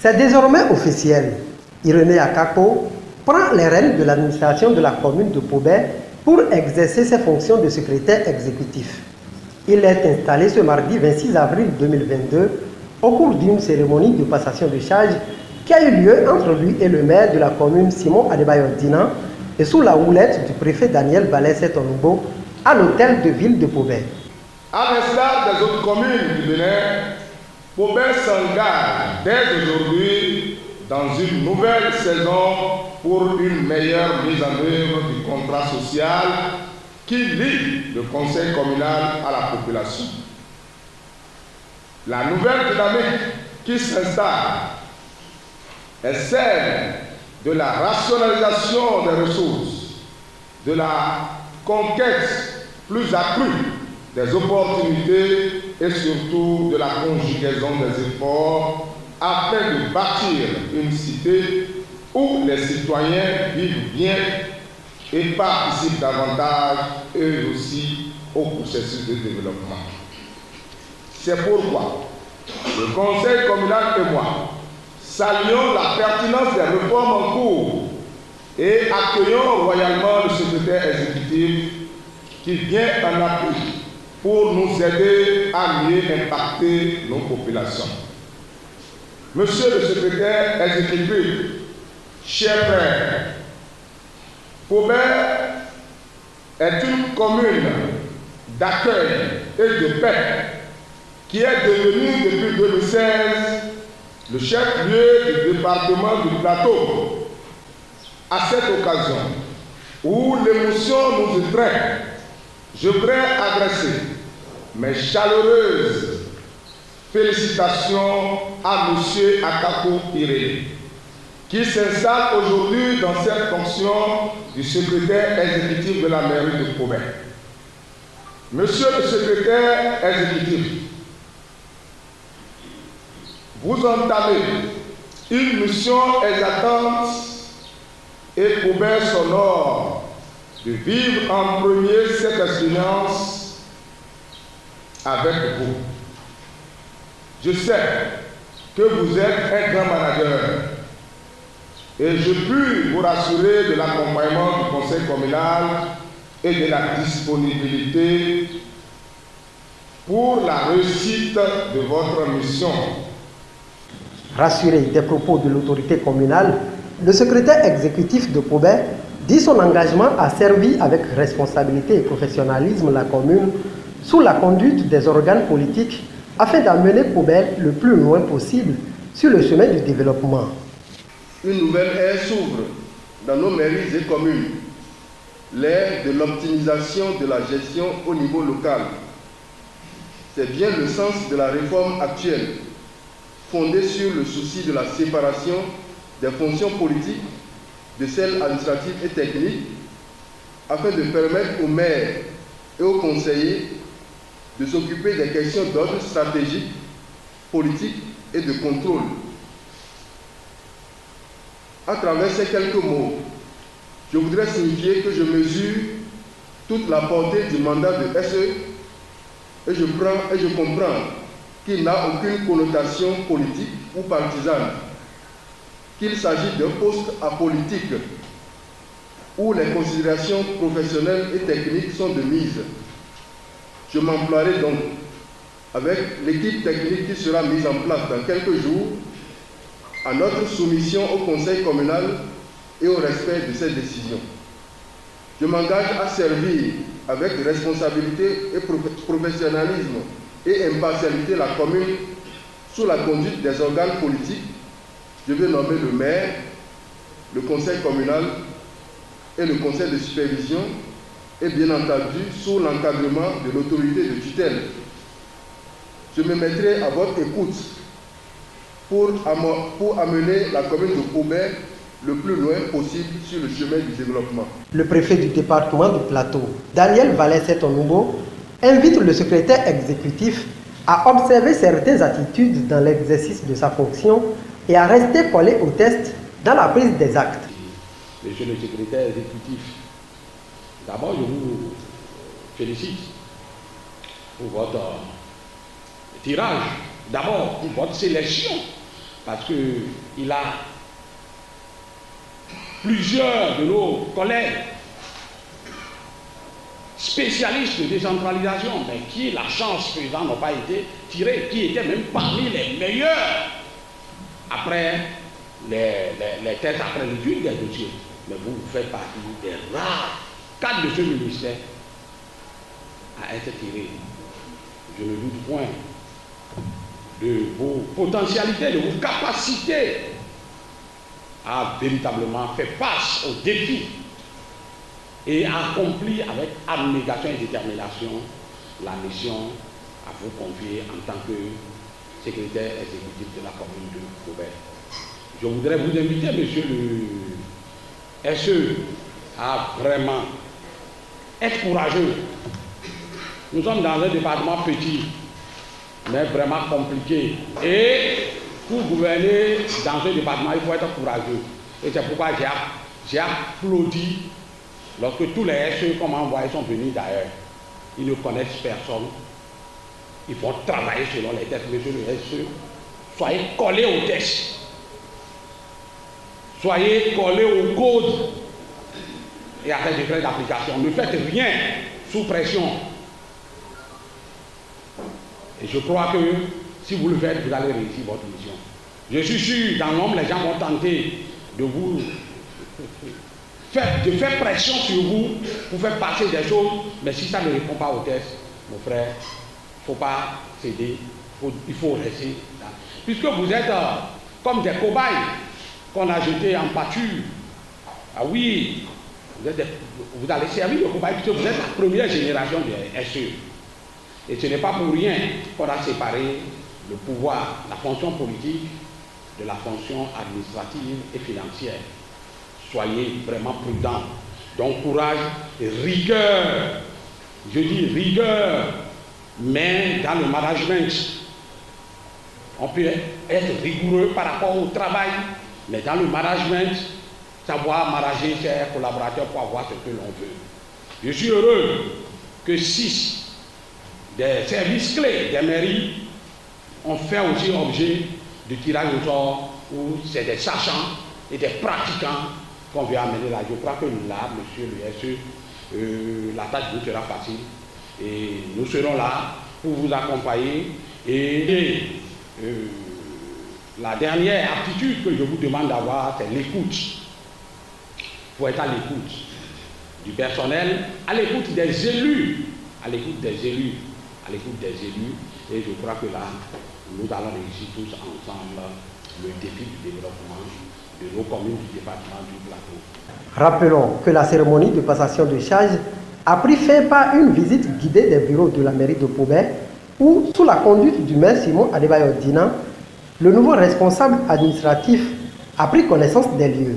C'est désormais officiel. Irénée Akako prend les rênes de l'administration de la commune de Pobert pour exercer ses fonctions de secrétaire exécutif. Il est installé ce mardi 26 avril 2022 au cours d'une cérémonie de passation de charge qui a eu lieu entre lui et le maire de la commune Simon Adebayor Dinan et sous la houlette du préfet Daniel Valais-Setonoubo à l'hôtel de ville de Pobert. À l'instar des autres communes du Bénin, Pobert s'engage dès aujourd'hui dans une nouvelle saison pour une meilleure mise en œuvre du contrat social qui lie le conseil communal à la population. La nouvelle dynamique qui s'installe est celle de la rationalisation des ressources, de la conquête plus accrue des opportunités et surtout de la conjugaison des efforts afin de bâtir une cité où les citoyens vivent bien et participent davantage eux aussi au processus de développement. C'est pourquoi le conseil communal et moi saluons la pertinence des réformes en cours et accueillons royalement le secrétaire exécutif qui vient en appui pour nous aider à mieux impacter nos populations. Monsieur le secrétaire exécutif, chers frères, Pobert est une commune d'accueil et de paix qui est devenue depuis 2016 le chef-lieu du département du Plateau. À cette occasion, où l'émotion nous étreint, je voudrais adresser mes chaleureuses félicitations à M. Akako Irénée, qui s'installe aujourd'hui dans cette fonction du secrétaire exécutif de la mairie de Pobert. Monsieur le secrétaire exécutif, vous entamez une mission exaltante et Pobert s'honore de vivre en premier cette expérience avec vous. Je sais que vous êtes un grand manager et je puis vous rassurer de l'accompagnement du conseil communal et de la disponibilité pour la réussite de votre mission. Rassuré des propos de l'autorité communale, le secrétaire exécutif de Pobert dit son engagement à servir avec responsabilité et professionnalisme la commune sous la conduite des organes politiques afin d'amener Pobert le plus loin possible sur le chemin du développement. Une nouvelle ère s'ouvre dans nos mairies et communes, l'ère de l'optimisation de la gestion au niveau local. C'est bien le sens de la réforme actuelle, fondée sur le souci de la séparation des fonctions politiques de celles administratives et techniques, afin de permettre aux maires et aux conseillers de s'occuper des questions d'ordre stratégique, politique et de contrôle. À travers ces quelques mots, je voudrais signifier que je mesure toute la portée du mandat de SE et je comprends qu'il n'a aucune connotation politique ou partisane, qu'il s'agit d'un poste apolitique où les considérations professionnelles et techniques sont de mise. Je m'emploierai donc, avec l'équipe technique qui sera mise en place dans quelques jours, à notre soumission au conseil communal et au respect de ses décisions. Je m'engage à servir avec responsabilité et professionnalisme et impartialité la commune sous la conduite des organes politiques. Je vais nommer le maire, le conseil communal et le conseil de supervision et bien entendu sous l'encadrement de l'autorité de tutelle. Je me mettrai à votre écoute pour amener la commune de Pobert le plus loin possible sur le chemin du développement. Le préfet du département du Plateau, Daniel Valais-Setonoubo, invite le secrétaire exécutif à observer certaines attitudes dans l'exercice de sa fonction et à rester collé au test dans la prise des actes. Monsieur le secrétaire exécutif, d'abord je vous félicite pour votre tirage, d'abord pour votre sélection parce qu'il a plusieurs de nos collègues spécialistes de décentralisation, mais qui, la chance que les gens n'ont pas été tirés, qui étaient même parmi les meilleurs après les tests, après l'étude des dossiers. Mais vous faites partie des rares cadres de ce ministère à être tirés. Je ne doute point de vos potentialités, de vos capacités à véritablement faire face aux défis et accomplir avec abnégation et détermination la mission à vous confier en tant que secrétaire exécutif de la commune de Beauvais. Je voudrais vous inviter, monsieur le SE, à vraiment être courageux. Nous sommes dans un département petit, mais vraiment compliqué. Et pour gouverner dans un département, il faut être courageux. Et c'est pourquoi j'ai applaudi lorsque tous les SE qu'on m'a envoyés sont venus d'ailleurs. Ils ne connaissent personne. Ils vont travailler selon les tests. Monsieur le SE, soyez collés aux tests. Soyez collés au code et à ces décrets d'application. Ne faites rien sous pression. Et je crois que si vous le faites, vous allez réussir votre mission. Je suis sûr, dans l'homme, les gens vont tenter de vous faire pression sur vous pour faire passer des choses, mais si ça ne répond pas au test, mon frère, il ne faut pas céder, il faut rester là. Puisque vous êtes comme des cobayes qu'on a jetés en pâture. Ah oui, vous allez servir de cobayes puisque vous êtes la première génération des SE. Et ce n'est pas pour rien qu'on a séparé le pouvoir, la fonction politique de la fonction administrative et financière. Soyez vraiment prudents. Donc courage et rigueur. Je dis rigueur, mais dans le management. On peut être rigoureux par rapport au travail, mais dans le management, savoir manager ses collaborateurs pour avoir ce que l'on veut. Je suis heureux que 6 des services clés des mairies ont fait aussi objet de tirage au sort où c'est des sachants et des pratiquants qu'on vient amener là. Je crois que là, monsieur le SE, la tâche vous sera facile et nous serons là pour vous accompagner. Et la dernière aptitude que je vous demande d'avoir, c'est l'écoute. Il faut être à l'écoute du personnel, à l'écoute des élus, à l'écoute des élus. À l'écoute des élus, et je crois que là, nous allons réussir tous ensemble le défi du développement de nos communes du département du Plateau. Rappelons que la cérémonie de passation de charge a pris fin par une visite guidée des bureaux de la mairie de Beauvais, où, sous la conduite du maire Simon Adebayo Dina, le nouveau responsable administratif a pris connaissance des lieux.